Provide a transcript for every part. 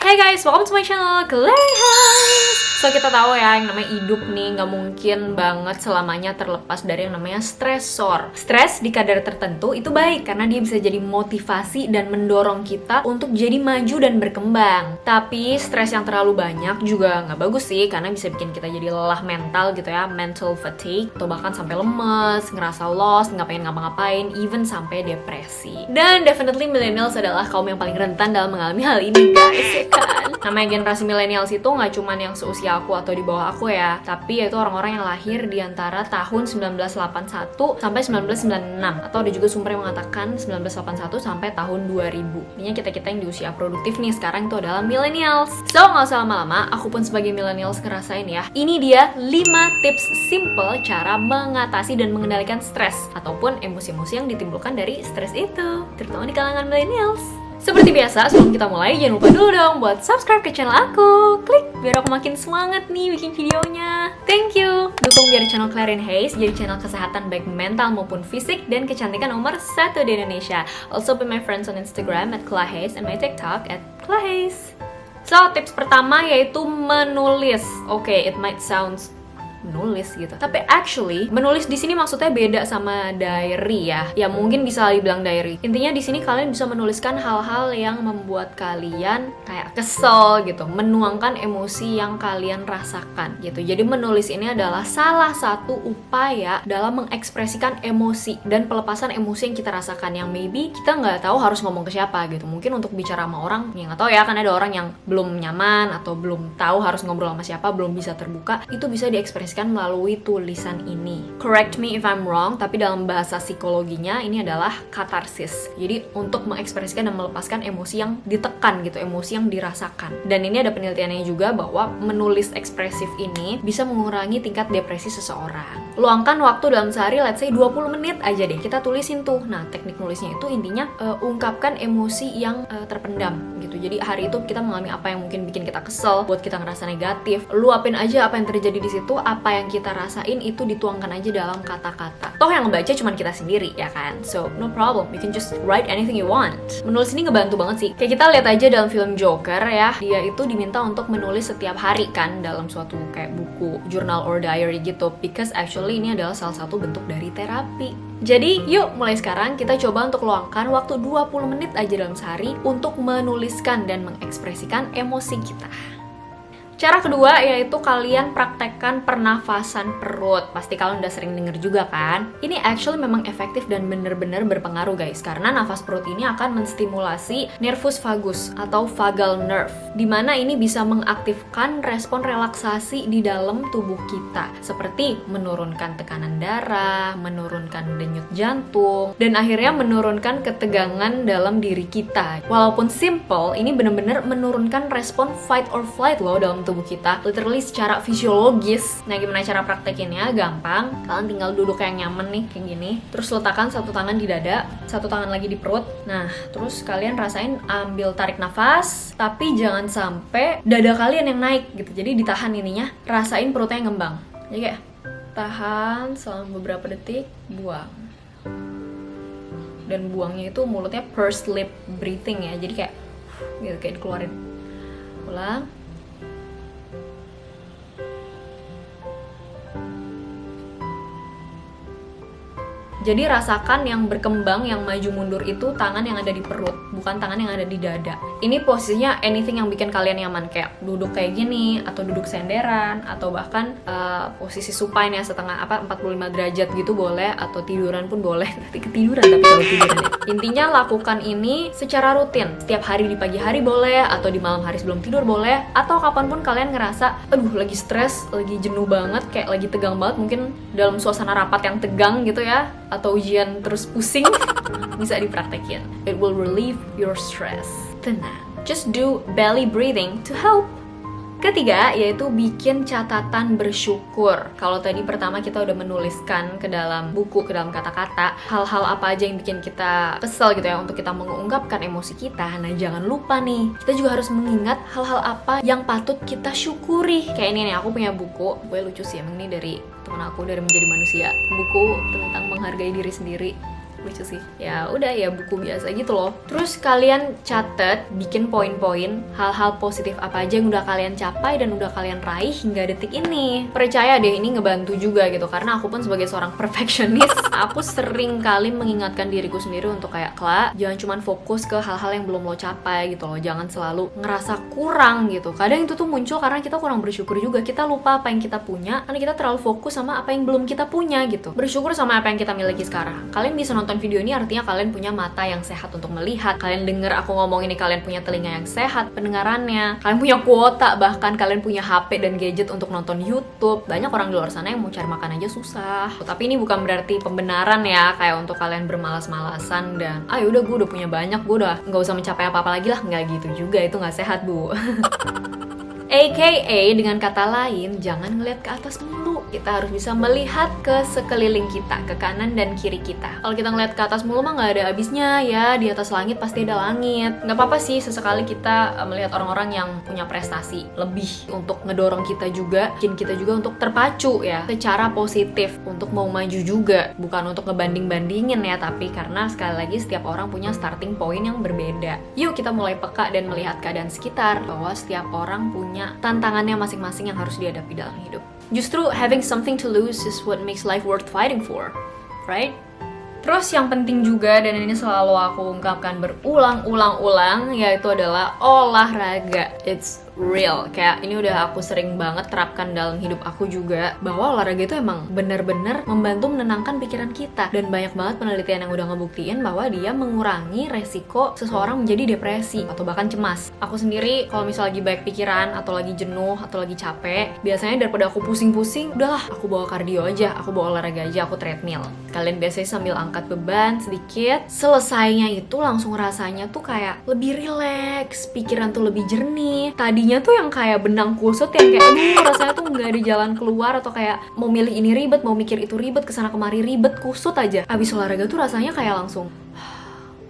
Hey guys, welcome to my channel, Clayhays. So kita tahu ya, yang namanya hidup nih nggak mungkin banget selamanya terlepas dari yang namanya stresor. Stres di kadar tertentu itu baik karena dia bisa jadi motivasi dan mendorong kita untuk jadi maju dan berkembang. Tapi stres yang terlalu banyak juga nggak bagus sih, karena bisa bikin kita jadi lelah mental gitu ya, mental fatigue, atau bahkan sampai lemes, ngerasa lost, nggak pengen ngapa-ngapain, even sampai depresi. Dan definitely millennials adalah kaum yang paling rentan dalam mengalami hal ini guys, ya kan? Namanya generasi millennials itu nggak cuman yang seusia aku atau di bawah aku ya, tapi yaitu orang-orang yang lahir di antara tahun 1981 sampai 1996, atau ada juga sumber yang mengatakan 1981 sampai tahun 2000. Intinya kita-kita yang di usia produktif nih sekarang itu adalah millennials. So nggak usah lama-lama, aku pun sebagai millennials ngerasain ya. Ini dia 5 tips simple cara mengatasi dan mengendalikan stres ataupun emosi-emosi yang ditimbulkan dari stres itu, terutama di kalangan millennials. Seperti biasa, sebelum kita mulai, jangan lupa dulu dong buat subscribe ke channel aku. Klik biar aku makin semangat nih bikin videonya. Thank you. Dukung biar channel Clayhays jadi channel kesehatan baik mental maupun fisik dan kecantikan nomor 1 di Indonesia. Also be my friends on Instagram @Clayhays and my TikTok @Clayhays. So, tips pertama yaitu menulis. Okay, it might sound menulis gitu, tapi actually menulis di sini maksudnya beda sama diary ya. Ya mungkin bisa dibilang diary. Intinya di sini kalian bisa menuliskan hal-hal yang membuat kalian kayak kesel gitu, menuangkan emosi yang kalian rasakan gitu. Jadi menulis ini adalah salah satu upaya dalam mengekspresikan emosi dan pelepasan emosi yang kita rasakan, yang maybe kita nggak tahu harus ngomong ke siapa gitu. Mungkin untuk bicara sama orang, ya nggak tahu ya, kan ada orang yang belum nyaman atau belum tahu harus ngobrol sama siapa, belum bisa terbuka, itu bisa diekspresikan melalui tulisan ini. Correct me if I'm wrong, tapi dalam bahasa psikologinya ini adalah katarsis. Jadi untuk mengekspresikan dan melepaskan emosi yang ditekan gitu, emosi yang dirasakan. Dan ini ada penelitiannya juga bahwa menulis ekspresif ini bisa mengurangi tingkat depresi seseorang. Luangkan waktu dalam sehari, let's say 20 menit aja deh, kita tulisin tuh. Nah, teknik nulisnya itu intinya ungkapkan emosi yang terpendam gitu. Jadi hari itu kita mengalami apa yang mungkin bikin kita kesel, buat kita ngerasa negatif. Luapin aja apa yang terjadi di situ, apa yang kita rasain itu dituangkan aja dalam kata-kata. Toh yang ngebaca cuma kita sendiri ya kan, so no problem, you can just write anything you want. Menulis ini ngebantu banget sih. Kayak kita lihat aja dalam film Joker ya, dia itu diminta untuk menulis setiap hari kan dalam suatu kayak buku journal or diary gitu, because actually ini adalah salah satu bentuk dari terapi. Jadi yuk mulai sekarang kita coba untuk luangkan waktu 20 menit aja dalam sehari untuk menuliskan dan mengekspresikan emosi kita. Cara kedua yaitu kalian praktekkan pernafasan perut. Pasti kalian udah sering denger juga kan? Ini actually memang efektif dan bener-bener berpengaruh guys, karena nafas perut ini akan menstimulasi nervus vagus atau vagal nerve, dimana ini bisa mengaktifkan respon relaksasi di dalam tubuh kita, seperti menurunkan tekanan darah, menurunkan denyut jantung, dan akhirnya menurunkan ketegangan dalam diri kita. Walaupun simple, ini bener-bener menurunkan respon fight or flight loh dalam tubuh kita, literally secara fisiologis. Nah, gimana cara praktekinnya? Gampang. Kalian tinggal duduk yang nyaman nih, kayak gini. Terus letakkan satu tangan di dada, satu tangan lagi di perut. Nah, terus kalian rasain ambil tarik nafas, tapi jangan sampai dada kalian yang naik gitu. Jadi ditahan ininya, rasain perutnya yang ngembang. Jadi kayak tahan selama beberapa detik, buang. Dan buangnya itu mulutnya pursed lip breathing ya. Jadi kayak gitu, kayak dikeluarin. Ulang. Jadi rasakan yang berkembang, yang maju mundur itu tangan yang ada di perut, bukan tangan yang ada di dada. Ini posisinya anything yang bikin kalian nyaman, kayak duduk kayak gini, atau duduk senderan, atau bahkan posisi supine ya, setengah 45 derajat gitu boleh, atau tiduran pun boleh. Nanti ketiduran tapi kalau tiduran. Intinya lakukan ini secara rutin. Setiap hari di pagi hari boleh, atau di malam hari sebelum tidur boleh, atau kapanpun kalian ngerasa, aduh lagi stres, lagi jenuh banget, kayak lagi tegang banget, mungkin dalam suasana rapat yang tegang gitu ya, atau ujian terus pusing, bisa dipraktekin. It will relieve your stress. Tenang, just do belly breathing to help. Ketiga, yaitu bikin catatan bersyukur. Kalau tadi pertama kita udah menuliskan ke dalam buku, ke dalam kata-kata, hal-hal apa aja yang bikin kita kesel gitu ya, untuk kita mengungkapkan emosi kita. Nah, jangan lupa nih, kita juga harus mengingat hal-hal apa yang patut kita syukuri. Kayak ini nih, aku punya buku, gue lucu sih, emang ini dari teman aku, dari Menjadi Manusia. Buku tentang menghargai diri sendiri. lucu sih. Ya udah ya, buku biasa gitu loh. Terus kalian catet, bikin poin-poin hal-hal positif apa aja yang udah kalian capai dan udah kalian raih hingga detik ini. Percaya deh, ini ngebantu juga gitu, karena aku pun sebagai seorang perfeksionis, aku sering kali mengingatkan diriku sendiri untuk kayak, Kla, jangan cuma fokus ke hal-hal yang belum lo capai gitu loh, jangan selalu ngerasa kurang gitu. Kadang itu tuh muncul karena kita kurang bersyukur juga, kita lupa apa yang kita punya karena kita terlalu fokus sama apa yang belum kita punya gitu. Bersyukur sama apa yang kita miliki sekarang. Kalian bisa nonton video ini artinya kalian punya mata yang sehat untuk melihat, kalian denger aku ngomong ini, kalian punya telinga yang sehat pendengarannya, kalian punya kuota, bahkan kalian punya HP dan gadget untuk nonton YouTube. Banyak orang di luar sana yang mau cari makan aja susah. Tapi ini bukan berarti pembenaran ya, kayak untuk kalian bermalas-malasan dan udah gue udah punya banyak, gue udah nggak usah mencapai apa-apa lagi lah. Nggak gitu juga, itu nggak sehat, Bu. AKA dengan kata lain, jangan ngeliat ke atas mulu. Kita harus bisa melihat ke sekeliling kita, ke kanan dan kiri kita. Kalau kita ngeliat ke atas mulu mah nggak ada habisnya ya. Di atas langit pasti ada langit. Nggak apa-apa sih sesekali kita melihat orang-orang yang punya prestasi lebih, untuk ngedorong kita juga, bikin kita juga untuk terpacu ya, secara positif untuk mau maju juga. Bukan untuk ngebanding-bandingin ya, tapi karena sekali lagi setiap orang punya starting point yang berbeda. Yuk kita mulai peka dan melihat keadaan sekitar, bahwa setiap orang punya tantangannya masing-masing yang harus dihadapi dalam hidup. Justru having something to lose is what makes life worth fighting for, right? Terus yang penting juga, dan ini selalu aku ungkapkan berulang-ulang-ulang, yaitu adalah olahraga. It's real, kayak ini udah aku sering banget terapkan dalam hidup aku juga, bahwa olahraga itu emang bener-bener membantu menenangkan pikiran kita. Dan banyak banget penelitian yang udah ngebuktiin bahwa dia mengurangi resiko seseorang menjadi depresi atau bahkan cemas. Aku sendiri kalau misalnya lagi banyak pikiran atau lagi jenuh atau lagi capek, biasanya daripada aku pusing-pusing, udahlah aku bawa kardio aja, aku bawa olahraga aja, aku treadmill. Kalian biasanya sambil angkat beban sedikit, selesainya itu langsung rasanya tuh kayak lebih rileks, pikiran tuh lebih jernih. Tadinya tuh yang kayak benang kusut, yang kayak rasanya tuh nggak ada jalan keluar, atau kayak mau milih ini ribet, mau mikir itu ribet, kesana kemari ribet, kusut aja. Abis olahraga tuh rasanya kayak langsung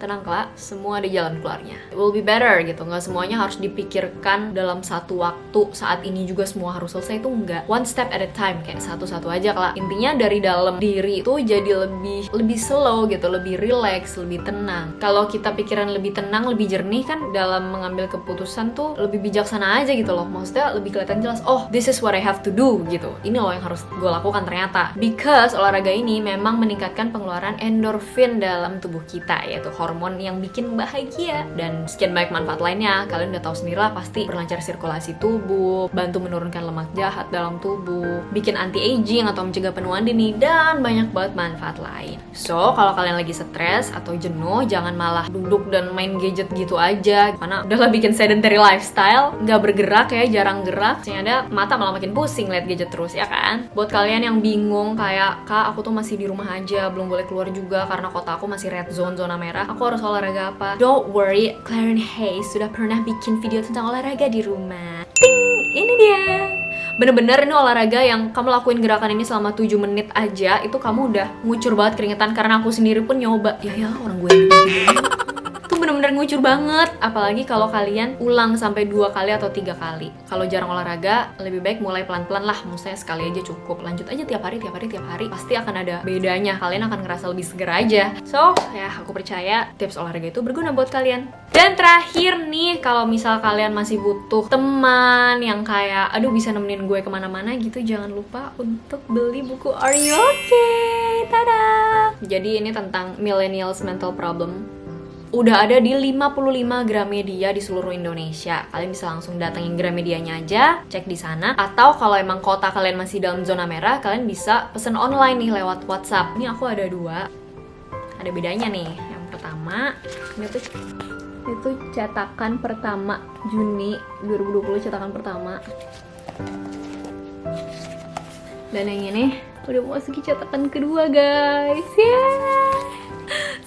tenang, Kak, semua ada jalan keluarnya. It will be better gitu, nggak semuanya harus dipikirkan dalam satu waktu, saat ini juga semua harus selesai, itu enggak. One step at a time, kayak satu-satu aja, Kak. Intinya dari dalam diri itu jadi lebih slow gitu, lebih relax, lebih tenang. Kalau kita pikiran lebih tenang, lebih jernih kan, dalam mengambil keputusan tuh lebih bijaksana aja gitu loh. Maksudnya lebih kelihatan jelas, oh this is what I have to do gitu. Ini loh yang harus gue lakukan ternyata. Because olahraga ini memang meningkatkan pengeluaran endorfin dalam tubuh kita, yaitu hormon yang bikin bahagia, dan sekian banyak manfaat lainnya. Kalian udah tahu sendiri lah pasti, berlancar sirkulasi tubuh, bantu menurunkan lemak jahat dalam tubuh, bikin anti-aging atau mencegah penuaan dini, dan banyak banget manfaat lain. So, kalau kalian lagi stres atau jenuh, jangan malah duduk dan main gadget gitu aja, karena udahlah bikin sedentary lifestyle, nggak bergerak ya, jarang gerak, sehingga mata malah makin pusing lihat gadget terus ya kan. Buat kalian yang bingung kayak, Kak, aku tuh masih di rumah aja, belum boleh keluar juga karena kota aku masih red zone, zona merah, aku harus olahraga apa? Don't worry, Claren Hayes sudah pernah bikin video tentang olahraga di rumah. Ting, ini dia. Bener-bener ini olahraga yang kamu lakuin gerakan ini selama 7 menit aja, itu kamu udah ngucur banget keringetan, karena aku sendiri pun nyoba. Ya orang gue yang itu bener-bener ngucur banget. Apalagi kalau kalian ulang sampai 2 kali atau 3 kali. Kalau jarang olahraga, lebih baik mulai pelan-pelan lah. Maksudnya sekali aja cukup. Lanjut aja tiap hari. Pasti akan ada bedanya. Kalian akan ngerasa lebih seger aja. So, ya aku percaya tips olahraga itu berguna buat kalian. Dan terakhir nih, kalau misal kalian masih butuh teman yang kayak, aduh bisa nemenin gue kemana-mana gitu, jangan lupa untuk beli buku Are You Okay? Tada! Jadi ini tentang millennials mental problem. Udah ada di 55 Gramedia di seluruh Indonesia. Kalian bisa langsung datengin Gramedianya aja, cek di sana. Atau kalau emang kota kalian masih dalam zona merah, kalian bisa pesen online nih lewat WhatsApp. Ini aku ada 2. Ada bedanya nih. Yang pertama, itu cetakan pertama Juni 2020, cetakan pertama. Dan yang ini udah mau masuki cetakan kedua, guys. Yeah!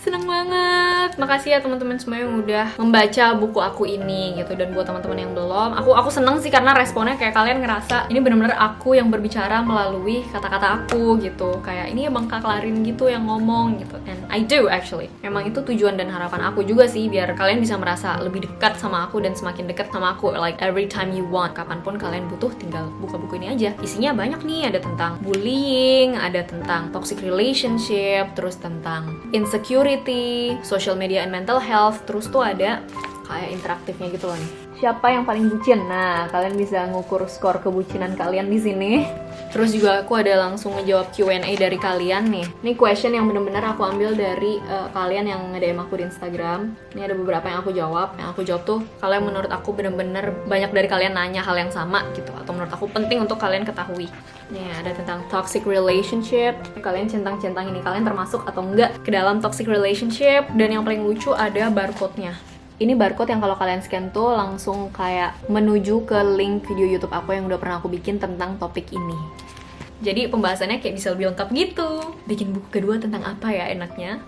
Seneng banget. banget. Makasih ya teman-teman semua yang udah membaca buku aku ini gitu. Dan buat teman-teman yang belum, aku seneng sih karena responnya kayak kalian ngerasa ini bener-bener aku yang berbicara melalui kata-kata aku gitu. Kayak ini emang Kak Clarin gitu yang ngomong gitu. And I do actually. Memang itu tujuan dan harapan aku juga sih, biar kalian bisa merasa lebih dekat sama aku dan semakin dekat sama aku. Like every time you want, kapanpun kalian butuh, tinggal buka buku ini aja. Isinya banyak nih, ada tentang bullying, ada tentang toxic relationship, terus tentang insecurity, social media and mental health, terus tuh ada kayak interaktifnya gitu loh nih. Siapa yang paling bucin? Nah, kalian bisa ngukur skor kebucinan kalian di sini. Terus juga aku ada langsung ngejawab Q&A dari kalian nih. Ini question yang bener-bener aku ambil dari kalian yang nge-DM aku di Instagram. Ini ada beberapa yang aku jawab. Yang aku jawab tuh, kalian menurut aku bener-bener banyak dari kalian nanya hal yang sama gitu. Atau menurut aku penting untuk kalian ketahui. Nih, ada tentang toxic relationship. Kalian centang-centang ini, kalian termasuk atau enggak ke dalam toxic relationship. Dan yang paling lucu ada barcode-nya. Ini barcode yang kalau kalian scan tuh langsung kayak menuju ke link video YouTube aku yang udah pernah aku bikin tentang topik ini. Jadi pembahasannya kayak bisa lebih lengkap gitu. Bikin buku kedua tentang apa ya enaknya?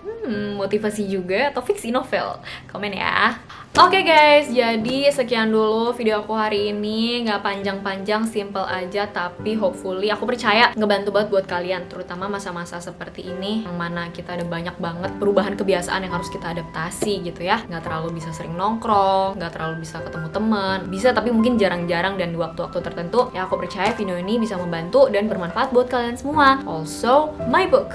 Motivasi juga atau fiksi novel? Komen ya. Oke guys, jadi sekian dulu video aku hari ini. Nggak panjang-panjang, simple aja, tapi hopefully aku percaya ngebantu banget buat kalian, terutama masa-masa seperti ini yang mana kita ada banyak banget perubahan kebiasaan yang harus kita adaptasi gitu ya. Nggak terlalu bisa sering nongkrong, nggak terlalu bisa ketemu teman, bisa tapi mungkin jarang-jarang dan di waktu-waktu tertentu. Ya aku percaya video ini bisa membantu dan bermanfaat buat kalian semua. Also, my book.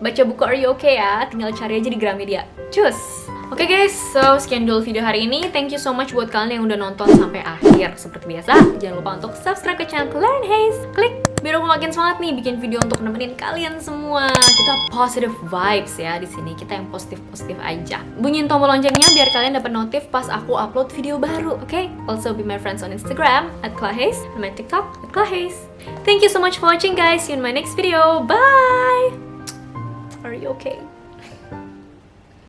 Baca buku Are You Okay ya? Tinggal cari aja di Gramedia. Cus! Oke guys, so sekian dulu video hari ini. Thank you so much buat kalian yang udah nonton sampai akhir. Seperti biasa, jangan lupa untuk subscribe ke channel Clarin Hayes. Klik biar aku makin semangat nih bikin video untuk nemenin kalian semua. Kita positive vibes ya di sini. Kita yang positif-positif aja. Bunyiin tombol loncengnya biar kalian dapat notif pas aku upload video baru, oke? Also be my friends on Instagram @clahayes and my TikTok @clahayes. Thank you so much for watching guys. See you in my next video. Bye. Are you okay?